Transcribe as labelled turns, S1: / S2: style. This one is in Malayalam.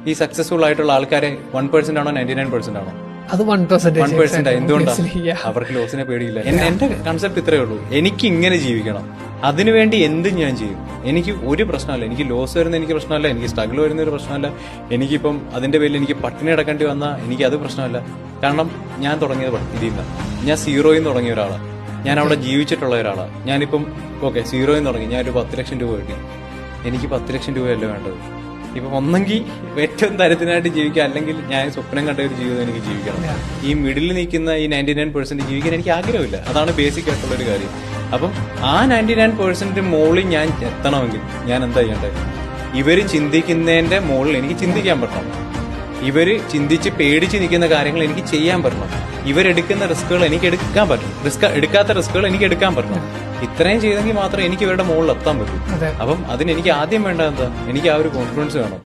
S1: ഈ സക്സസ്ഫുൾ ആയിട്ടുള്ള ആൾക്കാരെ 1% ആണോ 99% ആണോ?
S2: അത് 1%.
S1: 1% എന്തുകൊണ്ടാണ്? അവർക്ക് ലോസിനെ പേടിയില്ല. എന്റെ കൺസെപ്റ്റ് ഇത്രയേ ഉള്ളൂ, എനിക്ക് ഇങ്ങനെ ജീവിക്കണം, അതിനുവേണ്ടി എന്തും ഞാൻ ചെയ്യും. എനിക്ക് ഒരു പ്രശ്നമല്ല, എനിക്ക് ലോസ് വരുന്ന എനിക്ക് പ്രശ്നമല്ല, എനിക്ക് സ്ട്രഗിൾ വരുന്ന ഒരു പ്രശ്നമല്ല, എനിക്കിപ്പം അതിന്റെ പേരിൽ എനിക്ക് പട്ടിണി കിടക്കേണ്ടി വന്നാൽ എനിക്ക് അത് പ്രശ്നമല്ല. കാരണം ഞാൻ തുടങ്ങിയത് ഇതിൽ നിന്ന്, ഞാൻ സീറോയിൽ നിന്ന് തുടങ്ങിയ ഒരാളാണ്, ഞാൻ അവിടെ ജീവിച്ചിട്ടുള്ള ഒരാളാണ്. ഞാനിപ്പം ഓക്കെ സീറോയിൽ നിന്ന് തുടങ്ങി, ഞാനൊരു 10 ലക്ഷം രൂപ കിട്ടി, എനിക്ക് 10 ലക്ഷം രൂപയല്ല വേണ്ടത്. ഇപ്പം ഒന്നെങ്കിൽ ഏറ്റവും തരത്തിനായിട്ട് ജീവിക്കുക, അല്ലെങ്കിൽ ഞാൻ സ്വപ്നം കണ്ട ഒരു ജീവിതം എനിക്ക് ജീവിക്കണം. ഈ മിഡിൽ നിൽക്കുന്ന ഈ 99% ജീവിക്കാൻ എനിക്ക് ആഗ്രഹമില്ല. അതാണ് ബേസിക് ആയിട്ടുള്ളൊരു കാര്യം. അപ്പം ആ 99% മുകളിൽ ഞാൻ എത്തണമെങ്കിൽ ഞാൻ എന്താ ചെയ്യേണ്ടത്? ഇവര് ചിന്തിക്കുന്നതിന്റെ മുകളിൽ എനിക്ക് ചിന്തിക്കാൻ പറ്റണം. ഇവര് ചിന്തിച്ച് പേടിച്ച് നിൽക്കുന്ന കാര്യങ്ങൾ എനിക്ക് ചെയ്യാൻ പറ്റണം. ഇവരെടുക്കുന്ന റിസ്കുകൾ എനിക്ക് എടുക്കാൻ പറ്റും, എടുക്കാത്ത റിസ്കുകൾ എനിക്ക് എടുക്കാൻ പറ്റണം. ഇത്രയും ചെയ്തെങ്കിൽ മാത്രമേ എനിക്ക് ഇവരുടെ മുകളിൽ എത്താൻ പറ്റൂ. അപ്പം അതിന് എനിക്ക് ആദ്യം വേണ്ടത് എന്താ? എനിക്ക് ആ ഒരു കോൺഫിഡൻസ് വേണം.